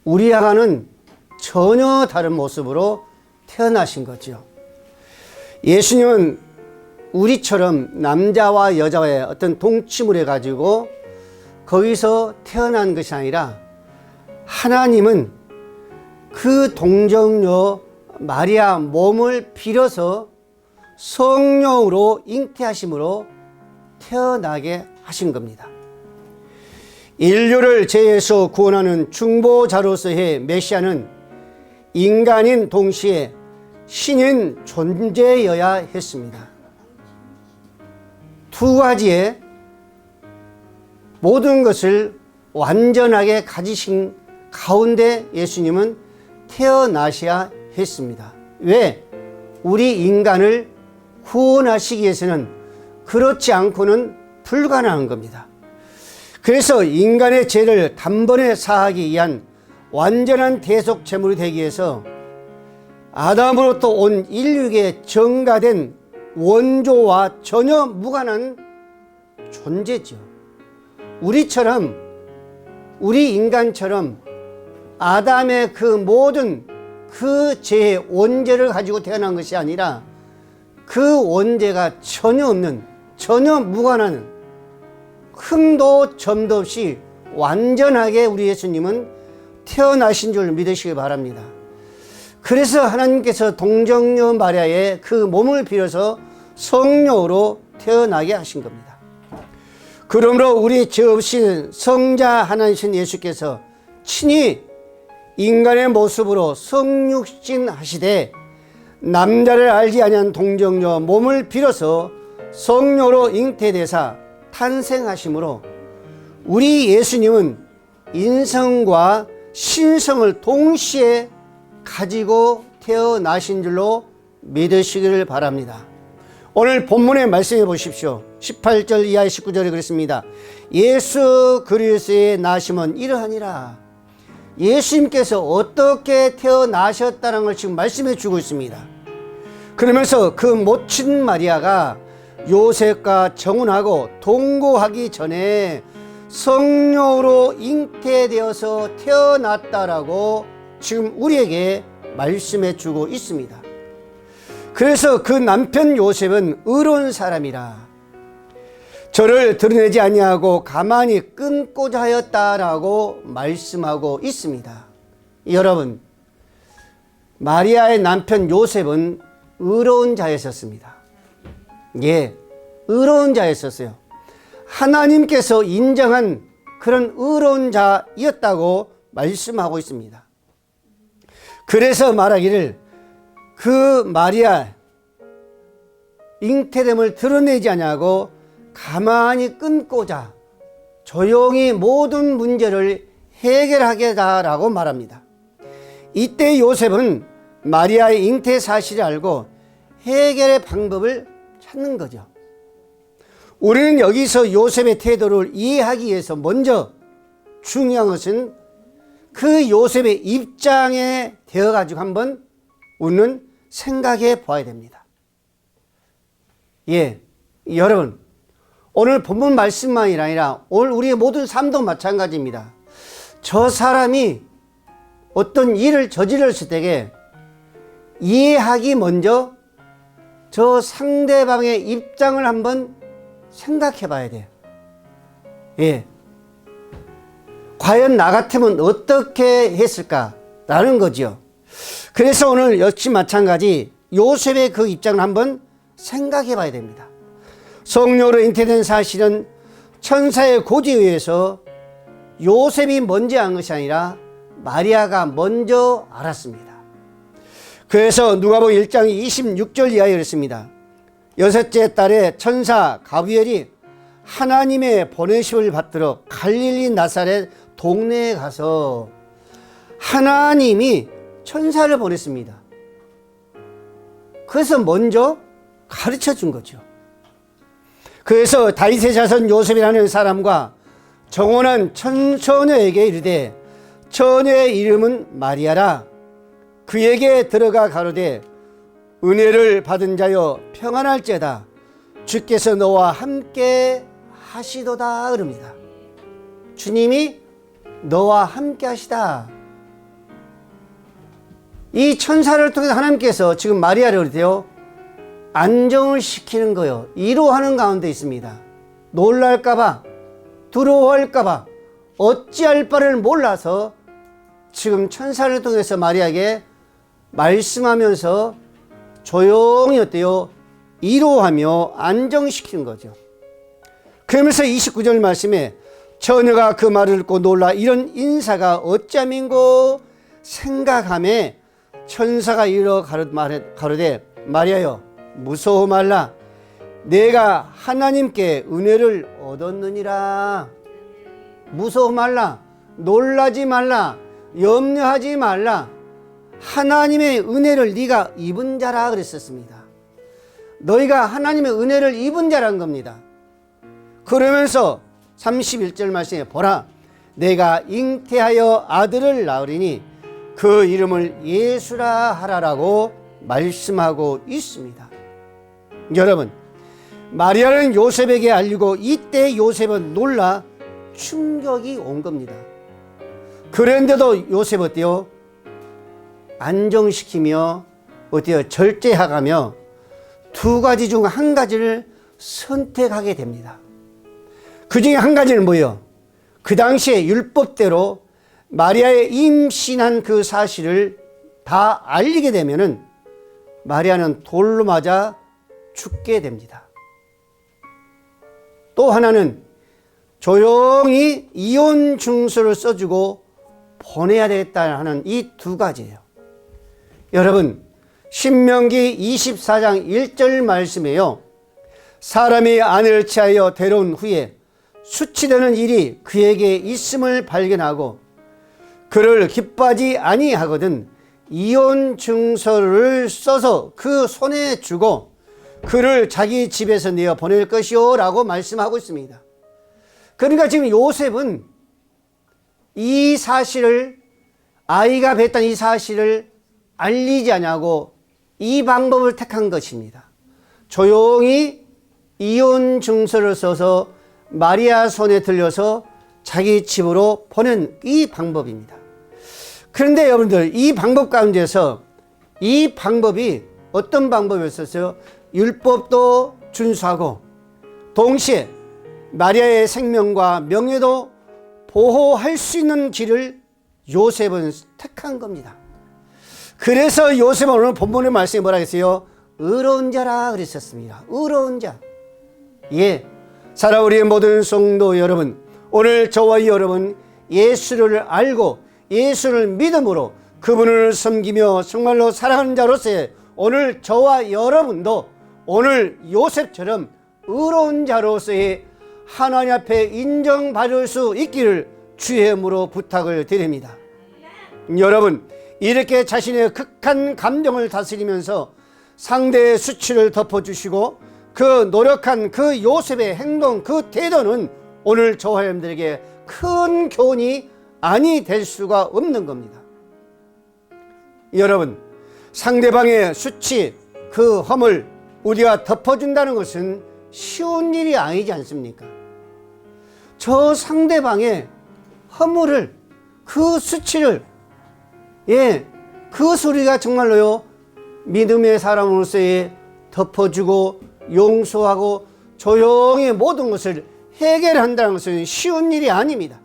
우리와는 전혀 다른 모습으로 태어나신 거죠. 예수님은 우리처럼 남자와 여자의 어떤 동침을 해가지고 거기서 태어난 것이 아니라 하나님은 그 동정녀 마리아 몸을 빌어서 성령으로 잉태하심으로 태어나게 하신 겁니다. 인류를 죄에서 구원하는 중보자로서의 메시아는 인간인 동시에 신인 존재여야 했습니다. 두 가지의 모든 것을 완전하게 가지신 가운데 예수님은 태어나셔야 했습니다. 왜? 우리 인간을 구원하시기 위해서는 그렇지 않고는 불가능한 겁니다. 그래서 인간의 죄를 단번에 사하기 위한 완전한 대속 제물이 되기 위해서 아담으로부터 온 인류에게 전가된 원조와 전혀 무관한 존재죠. 우리 인간처럼 아담의 그 모든 그 죄의 원죄를 가지고 태어난 것이 아니라 그 원죄가 전혀 없는, 전혀 무관한, 흠도 점도 없이 완전하게 우리 예수님은 태어나신 줄 믿으시기 바랍니다. 그래서 하나님께서 동정녀 마리아의 그 몸을 빌어서 성령으로 태어나게 하신 겁니다. 그러므로 우리 죄 없이 성자 하나이신 예수께서 친히 인간의 모습으로 성육신 하시되 남자를 알지 아니한 동정녀 몸을 빌어서 성령으로 잉태되사 탄생하심으로 우리 예수님은 인성과 신성을 동시에 가지고 태어나신 줄로 믿으시기를 바랍니다. 오늘 본문의 말씀해 보십시오. 18절 이하의 19절에 그랬습니다. 예수 그리스도의 나심은 이러하니라. 예수님께서 어떻게 태어나셨다는 걸 지금 말씀해 주고 있습니다. 그러면서 그 모친 마리아가 요셉과 정혼하고 동거하기 전에 성령으로 잉태되어서 태어났다라고 지금 우리에게 말씀해 주고 있습니다. 그래서 그 남편 요셉은 의로운 사람이라 저를 드러내지 아니하고 가만히 끊고자 하였다라고 말씀하고 있습니다. 여러분, 마리아의 남편 요셉은 의로운 자였었습니다. 예, 의로운 자였었어요. 하나님께서 인정한 그런 의로운 자였다고 말씀하고 있습니다. 그래서 말하기를 그 마리아 잉태됨을 드러내지 아니하고 가만히 끊고자 조용히 모든 문제를 해결하겠다라고 말합니다. 이때 요셉은 마리아의 잉태 사실을 알고 해결의 방법을 찾는 거죠. 우리는 여기서 요셉의 태도를 이해하기 위해서 먼저 중요한 것은 그 요셉의 입장에 되어가지고 한번 우리는 생각해 봐야 됩니다. 예, 여러분, 오늘 본문 말씀만이 아니라 오늘 우리의 모든 삶도 마찬가지입니다. 저 사람이 어떤 일을 저질렀을 때에 이해하기 먼저 저 상대방의 입장을 한번 생각해 봐야 돼요. 예. 과연 나 같으면 어떻게 했을까라는 거죠. 그래서 오늘 역시 마찬가지 요셉의 그 입장을 한번 생각해 봐야 됩니다. 성령으로 잉태된 사실은 천사의 고지에 의해서 요셉이 먼저 안 것이 아니라 마리아가 먼저 알았습니다. 그래서 누가복음 1장 26절 이하에 그랬습니다. 여섯째 달에 천사 가브리엘이 하나님의 보내심을 받들어 갈릴리 나사렛 동네에 가서 하나님이 천사를 보냈습니다. 그래서 먼저 가르쳐 준 거죠. 그래서 다윗의 자손 요셉이라는 사람과 정혼한 처녀에게 이르되 처녀의 이름은 마리아라. 그에게 들어가 가로되 은혜를 받은 자여 평안할지어다. 주께서 너와 함께 하시도다 그럽니다. 주님이 너와 함께 하시다. 이 천사를 통해서 하나님께서 지금 마리아를 어때요? 안정을 시키는 거요. 이로하는 가운데 있습니다. 놀랄까봐, 두려워할까봐, 어찌할 바를 몰라서 지금 천사를 통해서 마리아에게 말씀하면서 조용히 어때요? 이로하며 안정시키는 거죠. 그러면서 29절 말씀에 처녀가 그 말을 듣고 놀라 이런 인사가 어찌함인고 생각하매 천사가 이르러 가로되 마리아여 무서워 말라 내가 하나님께 은혜를 얻었느니라. 무서워 말라, 놀라지 말라, 염려하지 말라. 하나님의 은혜를 네가 입은 자라 그랬었습니다. 너희가 하나님의 은혜를 입은 자란 겁니다. 그러면서 31절 말씀에 보라 내가 잉태하여 아들을 낳으리니 그 이름을 예수라 하라라고 말씀하고 있습니다. 여러분, 마리아는 요셉에게 알리고 이때 요셉은 놀라 충격이 온 겁니다. 그런데도 요셉 어때요? 안정시키며 어때요? 절제하가며 두 가지 중 한 가지를 선택하게 됩니다. 그 중에 한 가지는 뭐예요? 그 당시에 율법대로 마리아의 임신한 그 사실을 다 알리게 되면은 마리아는 돌로 맞아 죽게 됩니다. 또 하나는 조용히 이혼 증서를 써주고 보내야 되겠다 하는 이 두 가지예요. 여러분, 신명기 24장 1절 말씀에요. 사람이 아내를 취하여 데려온 후에 수치되는 일이 그에게 있음을 발견하고 그를 기뻐하지 아니하거든 이혼 증서를 써서 그 손에 주고 그를 자기 집에서 내어 보낼 것이요 라고 말씀하고 있습니다. 그러니까 지금 요셉은 이 사실을 아이가 뱄다는 이 사실을 알리지 않냐고 이 방법을 택한 것입니다. 조용히 이혼 증서를 써서 마리아 손에 들려서 자기 집으로 보낸 이 방법입니다. 그런데 여러분들 이 방법 가운데서 이 방법이 어떤 방법이었어요? 율법도 준수하고 동시에 마리아의 생명과 명예도 보호할 수 있는 길을 요셉은 택한 겁니다. 그래서 요셉은 오늘 본문의 말씀에 뭐라 했어요? 의로운 자라 그랬었습니다. 의로운 자. 예, 사랑 우리의 모든 성도 여러분, 오늘 저와 여러분 예수를 알고 예수를 믿음으로 그분을 섬기며 정말로 사랑하는 자로서의 오늘 저와 여러분도 오늘 요셉처럼 의로운 자로서의 하나님 앞에 인정받을 수 있기를 주의 이름으로 부탁을 드립니다. 여러분, 이렇게 자신의 극한 감정을 다스리면서 상대의 수치를 덮어주시고 그 노력한 그 요셉의 행동, 그 태도는 오늘 저와 여러분들에게 큰 교훈이 아니 될 수가 없는 겁니다. 여러분, 상대방의 수치, 그 허물 우리가 덮어준다는 것은 쉬운 일이 아니지 않습니까? 저 상대방의 허물을, 그 수치를, 예, 그것을 우리가 정말로요 믿음의 사람으로서의 덮어주고 용서하고 조용히 모든 것을 해결한다는 것은 쉬운 일이 아닙니다.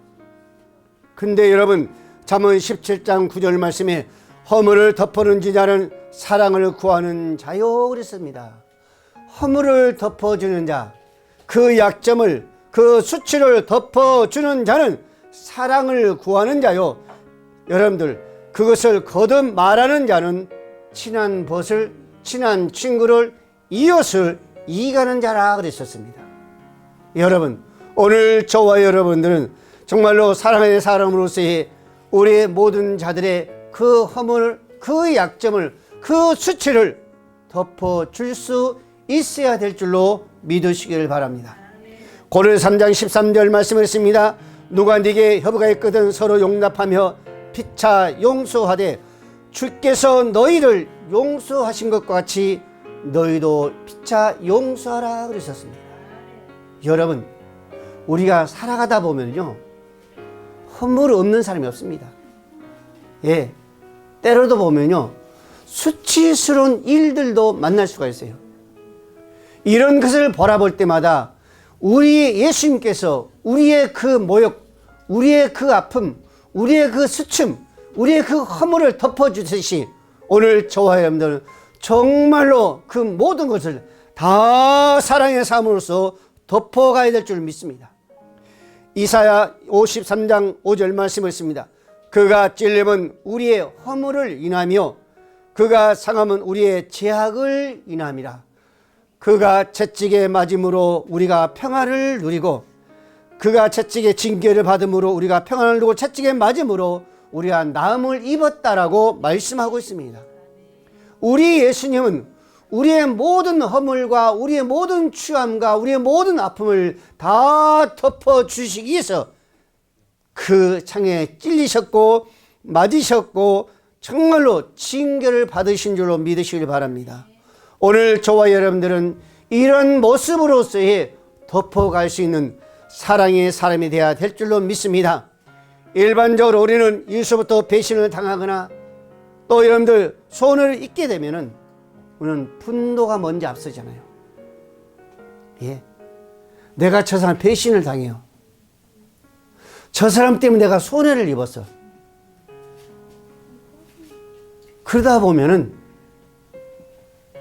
근데 여러분, 잠언 17장 9절 말씀에 허물을 덮어는 자는 사랑을 구하는 자요 그랬습니다. 허물을 덮어주는 자, 그 약점을, 그 수치를 덮어주는 자는 사랑을 구하는 자요. 여러분들, 그것을 거듭 말하는 자는 친한 벗을, 친한 친구를, 이웃을 이가는 자라 그랬었습니다. 여러분, 오늘 저와 여러분들은 정말로 사랑의 사람으로서의 우리의 모든 자들의 그 허물, 그 약점을, 그 수치를 덮어줄 수 있어야 될 줄로 믿으시기를 바랍니다. 고린도서 3장 13절 말씀을 했습니다. 누가 네게 협의가 있거든 서로 용납하며 피차 용서하되 주께서 너희를 용서하신 것과 같이 너희도 피차 용서하라 그러셨습니다. 여러분, 우리가 살아가다 보면요 허물 없는 사람이 없습니다. 예, 때로도 보면요 수치스러운 일들도 만날 수가 있어요. 이런 것을 바라볼 때마다 우리 예수님께서 우리의 그 모욕, 우리의 그 아픔, 우리의 그 수침, 우리의 그 허물을 덮어주듯이 오늘 저와 여러분들은 정말로 그 모든 것을 다 사랑의 삶으로서 덮어가야 될 줄 믿습니다. 이사야 53장 5절 말씀을 했습니다. 그가 찔림은 우리의 허물을 인하며 그가 상함은 우리의 죄악을 인함이라. 그가 채찍에 맞음으로 우리가 평화를 누리고 그가 채찍에 징계를 받음으로 우리가 평안을 누리고 채찍에 맞음으로 우리가 나음을 입었다라고 말씀하고 있습니다. 우리 예수님은 우리의 모든 허물과 우리의 모든 추함과 우리의 모든 아픔을 다 덮어주시기 위해서 그 창에 찔리셨고 맞으셨고 정말로 징계를 받으신 줄로 믿으시길 바랍니다. 오늘 저와 여러분들은 이런 모습으로서의 덮어갈 수 있는 사랑의 사람이 되어야 될 줄로 믿습니다. 일반적으로 우리는 일서부터 배신을 당하거나 또 여러분들 소원을 잊게 되면은 우리는 분노가 먼저 앞서잖아요. 예. 내가 저 사람 배신을 당해요. 저 사람 때문에 내가 손해를 입었어. 그러다 보면은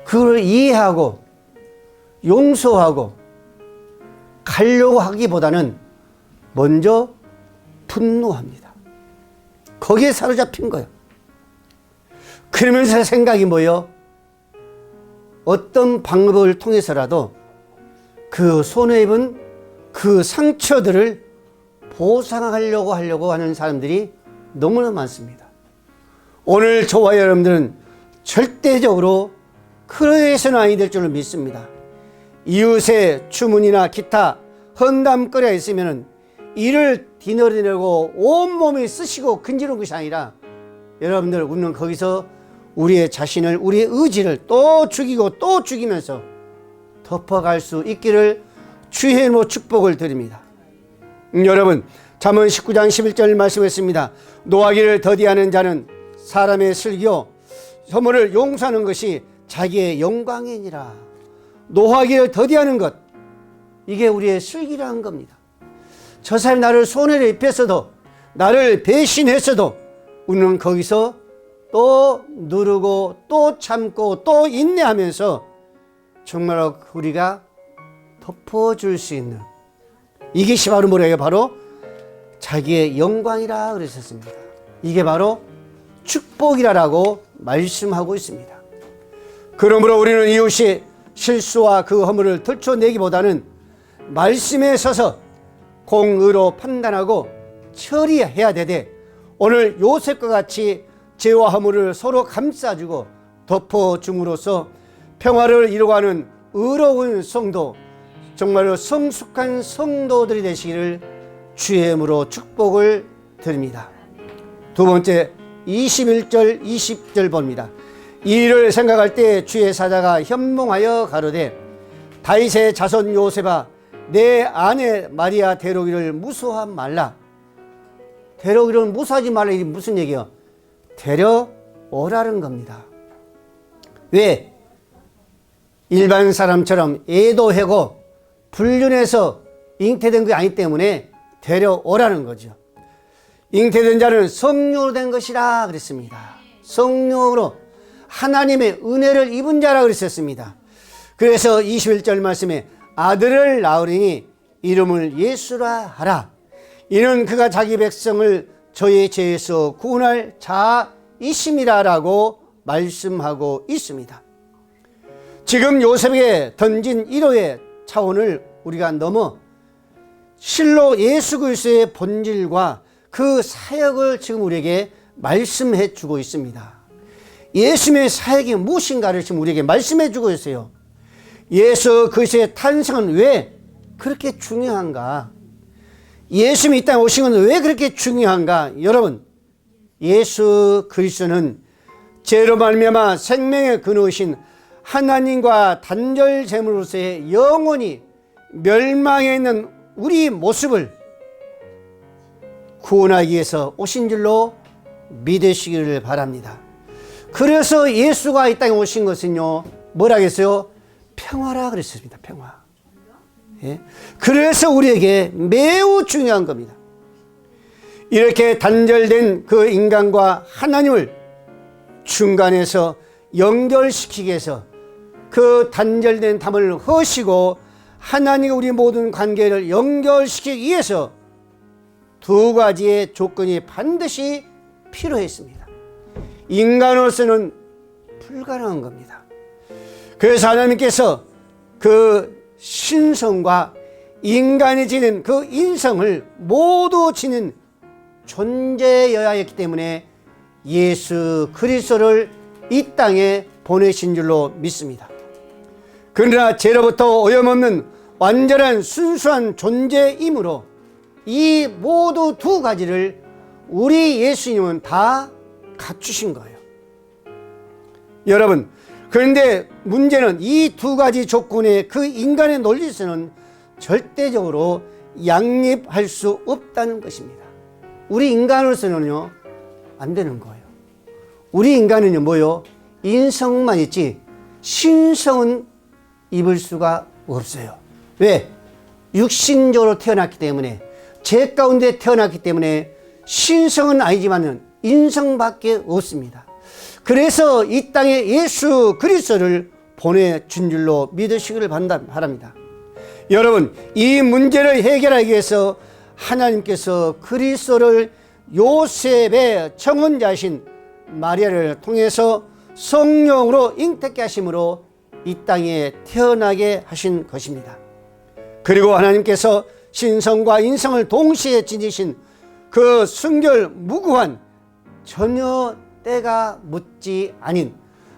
그걸 이해하고 용서하고 가려고 하기보다는 먼저 분노합니다. 거기에 사로잡힌 거예요. 그러면서 생각이 뭐예요? 어떤 방법을 통해서라도 그 손해 입은 그 상처들을 보상하려고 하는 사람들이 너무나 많습니다. 오늘 저와 여러분들은 절대적으로 그러해서는 아니 될 줄로 믿습니다. 이웃의 주문이나 기타 헌담거리가 있으면 이를 뒤너리내고 온몸이 쑤시고 근지르는 것이 아니라 여러분들 우리는 거기서 우리의 자신을 우리의 의지를 또 죽이고 또 죽이면서 덮어갈 수 있기를 주의 이름으로 축복을 드립니다. 여러분 잠언 19장 11절 말씀했습니다. 노하기를 더디하는 자는 사람의 슬기요 허물을 용서하는 것이 자기의 영광이니라. 노하기를 더디하는 것, 이게 우리의 슬기라는 겁니다. 저 사람이 나를 손해를 입혔어도 나를 배신했어도 우리는 거기서 또 누르고 또 참고 또 인내하면서 정말로 우리가 덮어줄 수 있는 이것이 바로 뭐래요? 바로 자기의 영광이라 그러셨습니다. 이게 바로 축복이라고 말씀하고 있습니다. 그러므로 우리는 이웃이 실수와 그 허물을 들춰내기보다는 말씀에 서서 공의로 판단하고 처리해야 되되 오늘 요셉과 같이 죄와 허물을 서로 감싸주고 덮어줌으로써 평화를 이루어가는 의로운 성도, 정말로 성숙한 성도들이 되시기를 주의 이름으로 축복을 드립니다. 두 번째 21절 20절 봅니다. 이 일을 생각할 때 주의 사자가 현몽하여 가로되 다윗의 자손 요셉아 내 아내 마리아 데려오기를 무서워하지 말라. 데려오기를 무서워하지 말라. 이게 무슨 얘기예요? 데려오라는 겁니다. 왜? 일반 사람처럼 애도하고 불륜해서 잉태된 게 아니기 때문에 데려오라는 거죠. 잉태된 자는 성령으로 된 것이라 그랬습니다. 성령으로 하나님의 은혜를 입은 자라 그랬었습니다. 그래서 21절 말씀에 아들을 낳으리니 이름을 예수라 하라. 이는 그가 자기 백성을 저의 죄에서 구원할 자이심이라 라고 말씀하고 있습니다. 지금 요셉에게 던진 1호의 차원을 우리가 넘어 실로 예수 그리스도의 본질과 그 사역을 지금 우리에게 말씀해 주고 있습니다. 예수님의 사역이 무엇인가를 지금 우리에게 말씀해 주고 있어요. 예수 그리스도의 탄생은 왜 그렇게 중요한가? 예수님이 이 땅에 오신 건 왜 그렇게 중요한가? 여러분, 예수 그리스도는 죄로 말미암아 생명의 근원이신 하나님과 단절 제물로서의 영원히 멸망해 있는 우리 모습을 구원하기 위해서 오신 줄로 믿으시기를 바랍니다. 그래서 예수가 이 땅에 오신 것은요, 뭐라 했어요? 평화라 그랬습니다. 평화. 예? 그래서 우리에게 매우 중요한 겁니다. 이렇게 단절된 그 인간과 하나님을 중간에서 연결시키기 위해서 그 단절된 담을 허시고 하나님과 우리 모든 관계를 연결시키기 위해서 두 가지의 조건이 반드시 필요했습니다. 인간으로서는 불가능한 겁니다. 그래서 하나님께서 그 신성과 인간이 지닌 그 인성을 모두 지닌 존재여야 했기 때문에 예수 그리스도를 이 땅에 보내신 줄로 믿습니다. 그러나 죄로부터 오염없는 완전한 순수한 존재이므로 이 모두 두 가지를 우리 예수님은 다 갖추신 거예요. 여러분, 그런데 문제는 이 두 가지 조건의 그 인간의 논리에서는 절대적으로 양립할 수 없다는 것입니다. 우리 인간으로서는요, 안 되는 거예요. 우리 인간은요, 뭐요? 인성만 있지 신성은 입을 수가 없어요. 왜? 육신적으로 태어났기 때문에, 죄 가운데 태어났기 때문에 신성은 아니지만 인성밖에 없습니다. 그래서 이 땅에 예수 그리스도를 보내준 줄로 믿으시기를 바랍니다. 여러분, 이 문제를 해결하기 위해서 하나님께서 그리스도를 요셉의 청혼자신 마리아를 통해서 성령으로 잉태케 하심으로 이 땅에 태어나게 하신 것입니다. 그리고 하나님께서 신성과 인성을 동시에 지니신 그 순결 무구한, 전혀 때가 묻지 아닌,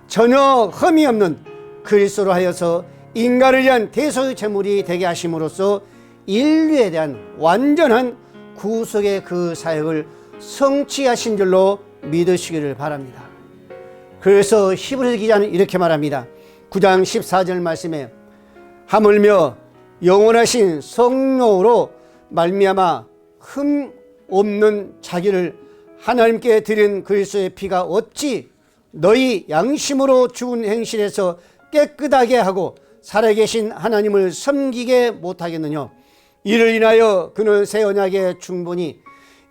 전혀 흠이 없는 그리스도로 하여서 인간을 위한 대속의 제물이 되게 하심으로써 인류에 대한 완전한 구속의 그 사역을 성취하신 줄로 믿으시기를 바랍니다. 그래서 히브리서 기자는 이렇게 말합니다. 9장 14절 말씀에 하물며 영원하신 성령으로 말미암아 흠 없는 자기를 하나님께 드린 그리스도의 피가 어찌 너희 양심으로 죽은 행실에서 깨끗하게 하고 살아계신 하나님을 섬기게 못하겠느냐. 이를 인하여 그는 새 언약에 충분히,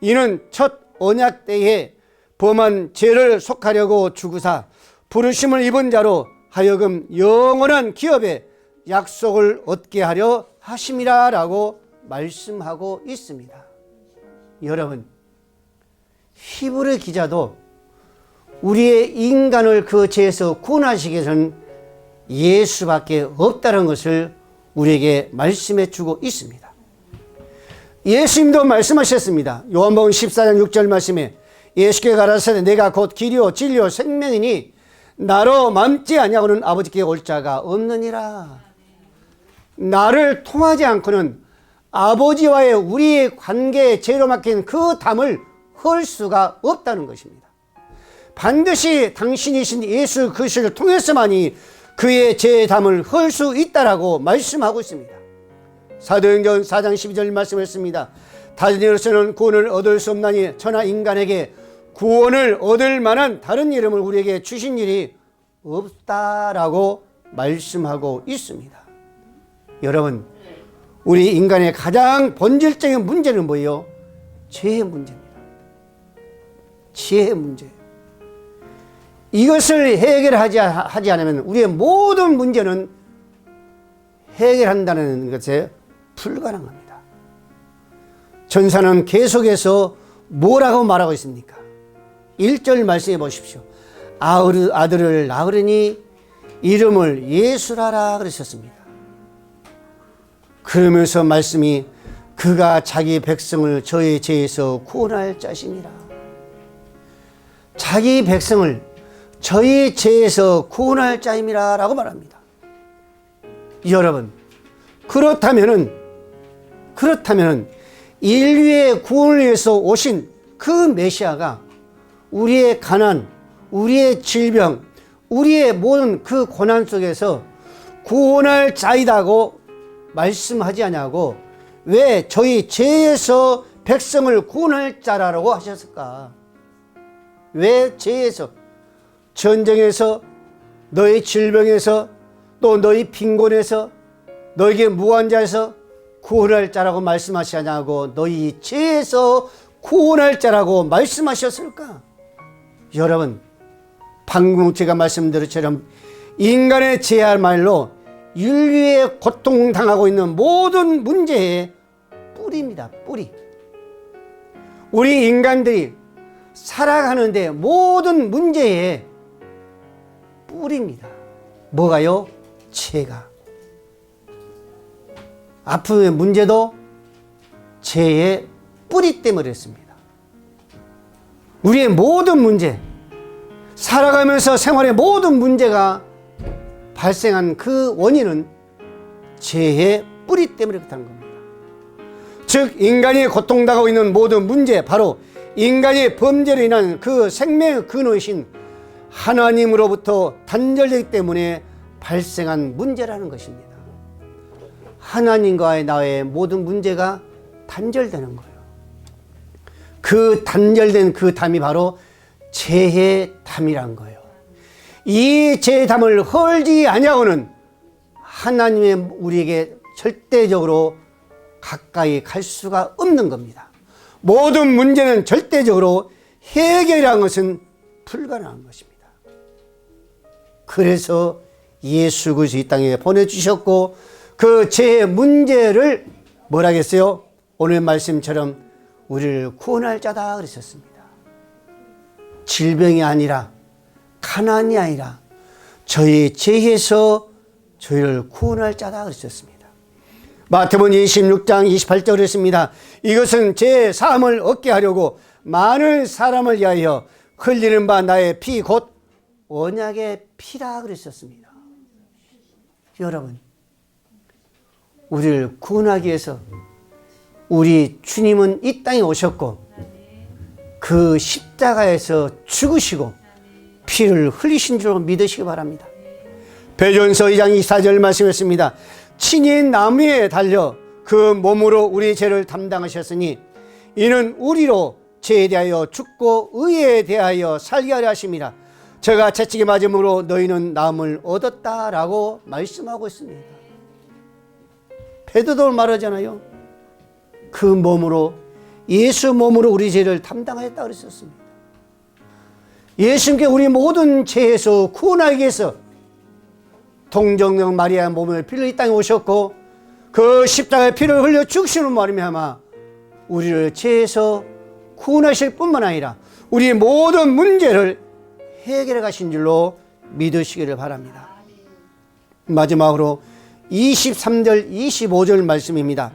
이는 첫 언약 때에 범한 죄를 속하려고 죽으사 부르심을 입은 자로 하여금 영원한 기업의 약속을 얻게 하려 하심이라 라고 말씀하고 있습니다. 여러분, 히브리 기자도 우리의 인간을 그 죄에서 구원하시기 위해서는 예수밖에 없다는 것을 우리에게 말씀해 주고 있습니다. 예수님도 말씀하셨습니다. 요한복음 14장 6절 말씀에 예수께 가라사대 내가 곧 길이요 진리요 생명이니 나로 맘지 아니하고는 아버지께 올 자가 없느니라. 나를 통하지 않고는 아버지와의 우리의 관계에 죄로 막힌 그 담을 헐 수가 없다는 것입니다. 반드시 당신이신 예수 그리스도를 통해서만이 그의 죄의 담을 헐 수 있다라고 말씀하고 있습니다. 사도행전 4장 12절 말씀했습니다. 다른 이로서는 구원을 얻을 수 없나니 천하 인간에게 구원을 얻을 만한 다른 이름을 우리에게 주신 일이 없다라고 말씀하고 있습니다. 여러분, 우리 인간의 가장 본질적인 문제는 뭐예요? 죄의 문제입니다. 죄의 문제. 이것을 해결하지 않으면 우리의 모든 문제는 해결한다는 것에 불가능합니다. 전사는 계속해서 뭐라고 말하고 있습니까? 1절 말씀해 보십시오. 아들을 낳으리니 이름을 예수라라 그러셨습니다. 그러면서 말씀이 그가 자기 백성을 저의 죄에서 구원할 자심이라. 자기 백성을 저희 죄에서 구원할 자임이라 라고 말합니다. 여러분, 그렇다면은 인류의 구원을 위해서 오신 그 메시아가 우리의 가난, 우리의 질병, 우리의 모든 그 고난 속에서 구원할 자이다고 말씀하지 않냐고, 왜 저희 죄에서 백성을 구원할 자라고 하셨을까? 왜 죄에서? 전쟁에서, 너희 질병에서, 또 너희 빈곤에서, 너에게 무한자에서 구원할 자라고 말씀하시냐고, 너희 죄에서 구원할 자라고 말씀하셨을까? 여러분, 방금 제가 말씀드린 것처럼 인간의 죄야말로 인류의 고통당하고 있는 모든 문제의 뿌리입니다. 뿌리. 우리 인간들이 살아가는데 모든 문제의 뿌리입니다. 뭐가요? 죄가. 아픔의 문제도 죄의 뿌리 때문에 그랬습니다. 우리의 모든 문제, 살아가면서 생활의 모든 문제가 발생한 그 원인은 죄의 뿌리 때문에 그렇다는 겁니다. 즉 인간이 고통당하고 있는 모든 문제, 바로 인간의 범죄로 인한 그 생명의 근원이신 하나님으로부터 단절되기 때문에 발생한 문제라는 것입니다. 하나님과의 나의 모든 문제가 단절되는 거예요. 그 단절된 그 담이 바로 죄의 담이란 거예요. 이 죄의 담을 헐지 아니하고는 하나님의 우리에게 절대적으로 가까이 갈 수가 없는 겁니다. 모든 문제는 절대적으로 해결이라는 것은 불가능한 것입니다. 그래서 예수 그리스도 이 땅에 보내주셨고, 그 죄의 문제를 뭐라 했어요? 오늘 말씀처럼 우리를 구원할 자다 그러셨습니다. 질병이 아니라, 가난이 아니라 저희 죄에서 저희를 구원할 자다 그러셨습니다. 마태복음 26장 28절 그랬습니다. 이것은 제 사함을 얻게 하려고 많은 사람을 위하여 흘리는 바 나의 피 곧 언약의 피라 그랬었습니다. 여러분, 우리를 구원하기 위해서 우리 주님은 이 땅에 오셨고 그 십자가에서 죽으시고 피를 흘리신 줄 믿으시기 바랍니다. 베드로전서 2장 24절 말씀했습니다. 친히 나무에 달려 그 몸으로 우리 죄를 담당하셨으니 이는 우리로 죄에 대하여 죽고 의에 대하여 살게 하려 하심이라. 저가 채찍에 맞음으로 너희는 나음을 얻었다라고 말씀하고 있습니다. 베드로도 말하잖아요. 그 몸으로, 예수 몸으로 우리 죄를 담당하였다 그랬었습니다. 예수님께 우리 모든 죄에서 구원하기 위해서 동정녀 마리아 몸을 피를 이 땅에 오셨고 그 십자가의 피를 흘려 죽으시는 말미암아 우리를 죄에서 구원하실 뿐만 아니라 우리 모든 문제를 해결해 가신 줄로 믿으시기를 바랍니다. 마지막으로 23절 25절 말씀입니다.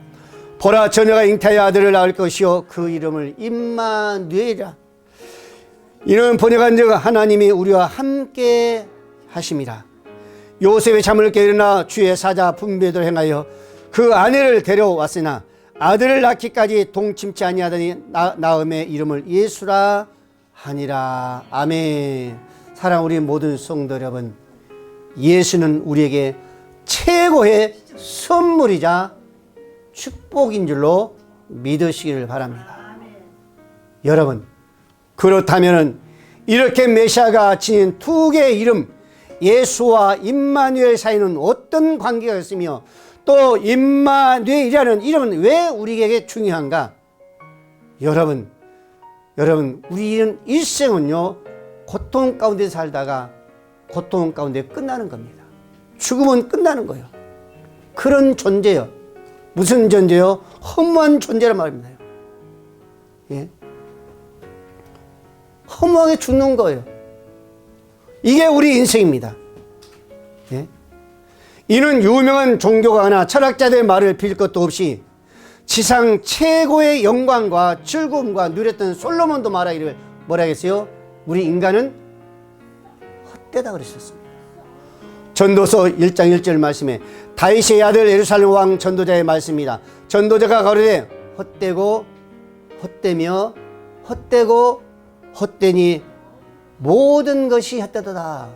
보라, 처녀가 잉태하여 아들을 낳을 것이요 그 이름을 임마누엘이라. 이는 번역한즉 하나님이 우리와 함께 하심이라. 요셉의 잠을 깨 일어나 주의 사자 분배를 행하여 그 아내를 데려왔으나 아들을 낳기까지 동침치 아니하더니 나음의 이름을 예수라 하니라. 아멘. 사랑 우리 모든 성도 여러분, 예수는 우리에게 최고의 선물이자 축복인 줄로 믿으시기를 바랍니다. 여러분, 그렇다면 이렇게 메시아가 지닌 두 개의 이름 예수와 임마누엘 사이는 어떤 관계가 있으며 또 임마누엘이라는 이름은 왜 우리에게 중요한가? 여러분 우리는 일생은요 고통 가운데 살다가 고통 가운데 끝나는 겁니다. 죽으면 끝나는 거예요. 그런 존재요. 무슨 존재요? 허무한 존재란 말입니다. 예? 허무하게 죽는 거예요. 이게 우리 인생입니다. 예? 이는 유명한 종교가나 철학자들의 말을 빌 것도 없이 지상 최고의 영광과 즐거움과 누렸던 솔로몬도 말하기를 뭐라 했어요? 우리 인간은 헛되다 그랬었습니다. 전도서 1장 1절 말씀에 다윗의 아들 예루살렘 왕 전도자의 말씀입니다. 전도자가 가로되 헛되고 헛되며 헛되고 헛되니 모든 것이 헛되도다.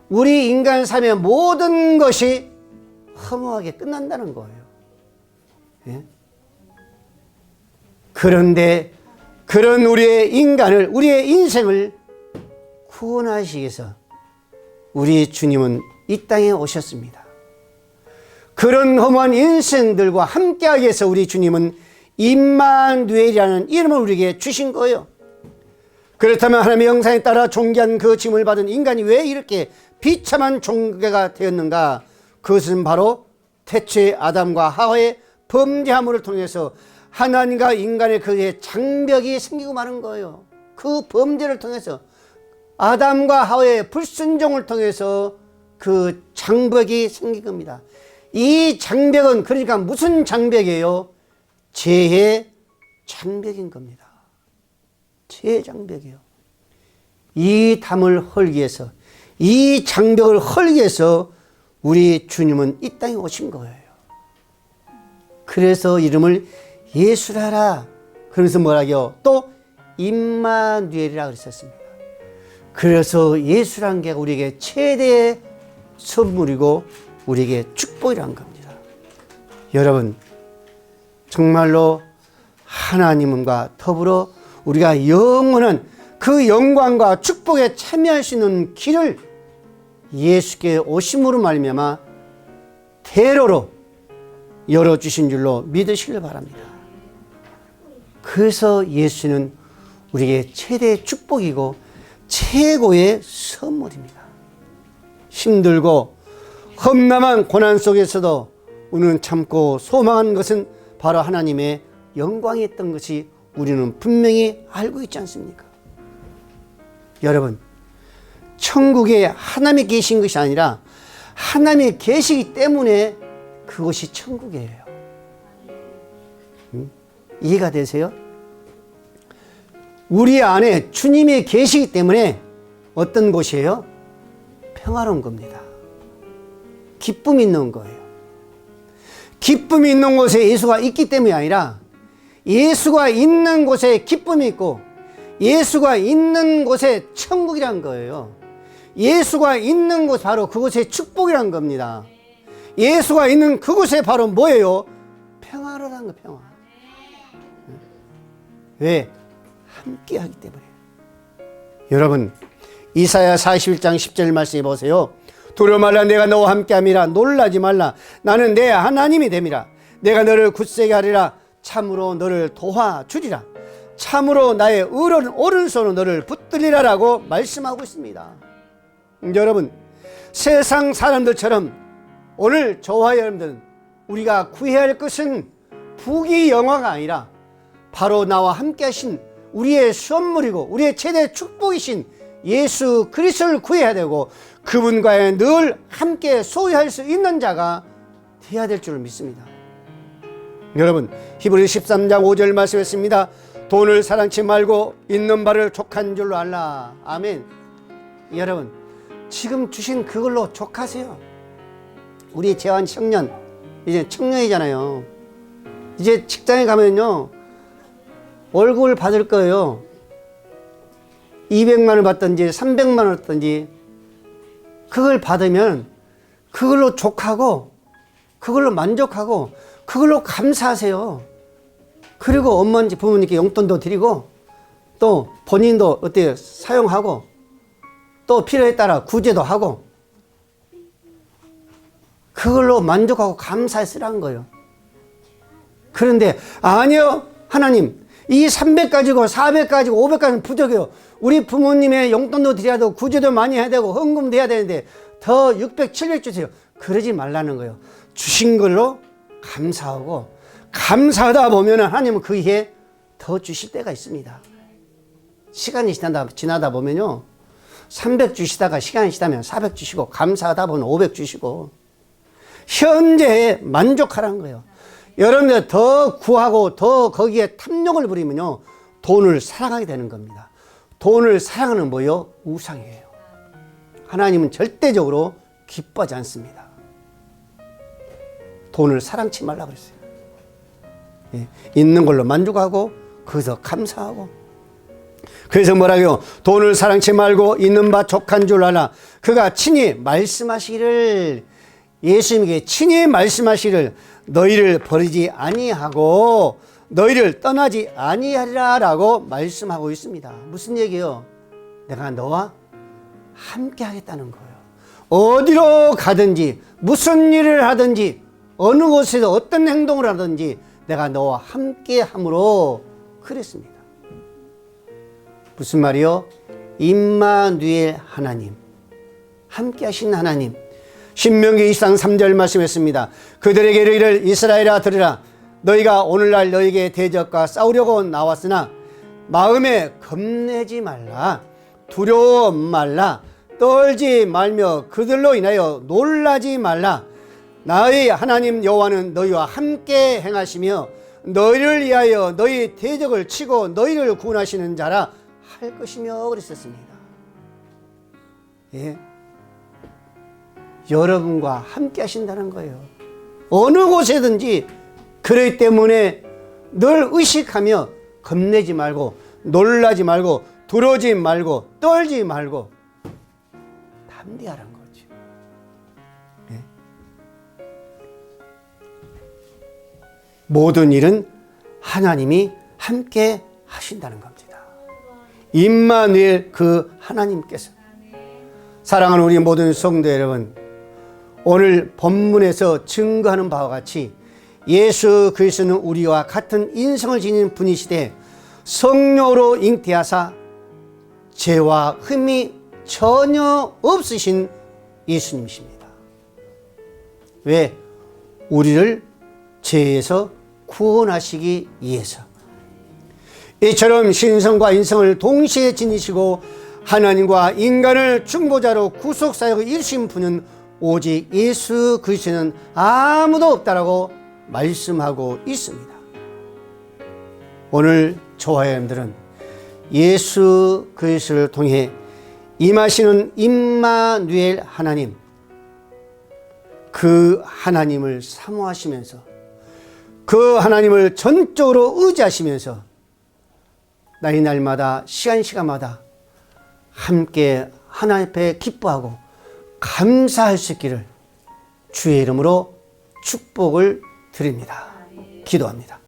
우리 인간 삶의 모든 것이 허무하게 끝난다는 거예요. 예? 그런데 그런 우리의 인간을, 우리의 인생을 구원하시기 위해서 우리 주님은 이 땅에 오셨습니다. 그런 험한 인생들과 함께하기 위해서 우리 주님은 임마누엘이라는 이름을 우리에게 주신 거예요. 그렇다면 하나님의 형상에 따라 존귀한 그 짐을 받은 인간이 왜 이렇게 비참한 존재가 되었는가? 그것은 바로 태초의 아담과 하와의 범죄함을 통해서 하나님과 인간의 그 장벽이 생기고 마는 거예요. 그 범죄를 통해서 아담과 하와의 불순종을 통해서 그 장벽이 생긴 겁니다. 이 장벽은 그러니까 무슨 장벽이에요? 죄의 장벽인 겁니다. 죄의 장벽이에요. 이 담을 헐기 위해서, 이 장벽을 헐기 위해서 우리 주님은 이 땅에 오신 거예요. 그래서 이름을 예수라라. 그러면서 뭐라고요? 또 임마누엘이라 그랬었습니다. 그래서 예수라는 게 우리에게 최대의 선물이고 우리에게 축복이란 겁니다. 여러분, 정말로 하나님과 더불어 우리가 영원한 그 영광과 축복에 참여할 수 있는 길을 예수께 오심으로 말미암아 대로로 열어주신 줄로 믿으시길 바랍니다. 그래서 예수는 우리에게 최대의 축복이고 최고의 선물입니다. 힘들고 험난한 고난 속에서도 우리는 참고 소망한 것은 바로 하나님의 영광이었던 것이 우리는 분명히 알고 있지 않습니까? 여러분, 천국에 하나님이 계신 것이 아니라 하나님이 계시기 때문에 그것이 천국이에요. 이해가 되세요? 우리 안에 주님이 계시기 때문에 어떤 곳이에요? 평화로운 겁니다. 기쁨이 있는 거예요. 기쁨이 있는 곳에 예수가 있기 때문이 아니라 예수가 있는 곳에 기쁨이 있고 예수가 있는 곳에 천국이란 거예요. 예수가 있는 곳 바로 그곳에 축복이란 겁니다. 예수가 있는 그곳에 바로 뭐예요? 평화로라는 거, 평화. 왜? 함께 하기 때문에. 여러분, 이사야 41장 10절 말씀해 보세요. 두려워 말라, 내가 너와 함께함이라. 놀라지 말라, 나는 내 하나님이 됨이라. 내가 너를 굳세게 하리라. 참으로 너를 도와주리라. 참으로 나의 오른손으로 너를 붙들리라 라고 말씀하고 있습니다. 여러분, 세상 사람들처럼 오늘 저와 여러분들은 우리가 구해야 할 것은 부귀영화가 아니라 바로 나와 함께 하신 우리의 선물이고 우리의 최대 축복이신 예수 그리스도를 구해야 되고 그분과의 늘 함께 소유할 수 있는 자가 되어야 될 줄 믿습니다. 여러분, 히브리서 13장 5절 말씀했습니다. 돈을 사랑치 말고 있는 바를 족한 줄로 알라. 아멘. 여러분, 지금 주신 그걸로 족하세요. 우리 재환 청년, 이제 청년이잖아요. 이제 직장에 가면요 월급을 받을 거예요. 200만 원 받든지 300만 원 받든지 그걸 받으면 그걸로 족하고 그걸로 만족하고 그걸로 감사하세요. 그리고 엄마인지 부모님께 용돈도 드리고 또 본인도 어때요? 사용하고 또 필요에 따라 구제도 하고 그걸로 만족하고 감사해 쓰라는 거예요. 그런데 아니요, 하나님, 이 300 가지고 400 가지고 500 가지고 부족해요. 우리 부모님의 용돈도 드려야 되고 구제도 많이 해야 되고 헌금도 해야 되는데 더 600, 700 주세요. 그러지 말라는 거예요. 주신 걸로 감사하고 감사하다 보면 하나님은 그 이후에 더 주실 때가 있습니다. 시간이 지나다 보면요 300 주시다가 시간이 지나면 400 주시고 감사하다 보면 500 주시고 현재에 만족하라는 거예요. 여러분들 더 구하고 더 거기에 탐욕을 부리면요 돈을 사랑하게 되는 겁니다. 돈을 사랑하는 뭐요? 우상이에요. 하나님은 절대적으로 기뻐하지 않습니다. 돈을 사랑치 말라고 그랬어요. 예, 있는 걸로 만족하고 거기서 감사하고. 그래서 뭐라고요? 돈을 사랑치 말고 있는 바 족한 줄 알아. 그가 친히 말씀하시기를, 예수님께 친히 말씀하시기를 너희를 버리지 아니하고 너희를 떠나지 아니하리라 라고 말씀하고 있습니다. 무슨 얘기요? 내가 너와 함께 하겠다는 거예요. 어디로 가든지 무슨 일을 하든지 어느 곳에서 어떤 행동을 하든지 내가 너와 함께 함으로 그랬습니다. 무슨 말이요? 임마누엘 하나님, 함께 하신 하나님. 신명기 2장 3절 말씀했습니다. 그들에게 이르기를 이스라엘아 들으라. 너희가 오늘날 너희에게 대적과 싸우려고 나왔으나 마음에 겁내지 말라. 두려워 말라. 떨지 말며 그들로 인하여 놀라지 말라. 나의 하나님 여호와는 너희와 함께 행하시며 너희를 위하여 너희 대적을 치고 너희를 구원하시는 자라 할 것이며 그랬었습니다. 예. 여러분과 함께 하신다는 거예요. 어느 곳에든지. 그렇기 때문에 늘 의식하며 겁내지 말고 놀라지 말고 두려워지 말고 떨지 말고 담대하라는 거죠. 네. 모든 일은 하나님이 함께 하신다는 겁니다. 임마누엘 그 하나님께서. 사랑하는 우리 모든 성도 여러분, 오늘 본문에서 증거하는 바와 같이 예수 그리스도는 우리와 같은 인성을 지닌 분이시되 성령으로 잉태하사 죄와 흠이 전혀 없으신 예수님이십니다. 왜? 우리를 죄에서 구원하시기 위해서. 이처럼 신성과 인성을 동시에 지니시고 하나님과 인간을 중보자로 구속사역을 이루신 분은 오직 예수 그리스도는 아무도 없다라고 말씀하고 있습니다. 오늘 저와 여러분들은 예수 그리스도를 통해 임하시는 임마누엘 하나님, 그 하나님을 사모하시면서 그 하나님을 전적으로 의지하시면서 날마다 시간마다 함께 하나님 앞에 기뻐하고 감사할 수 있기를 주의 이름으로 축복을 드립니다. 기도합니다.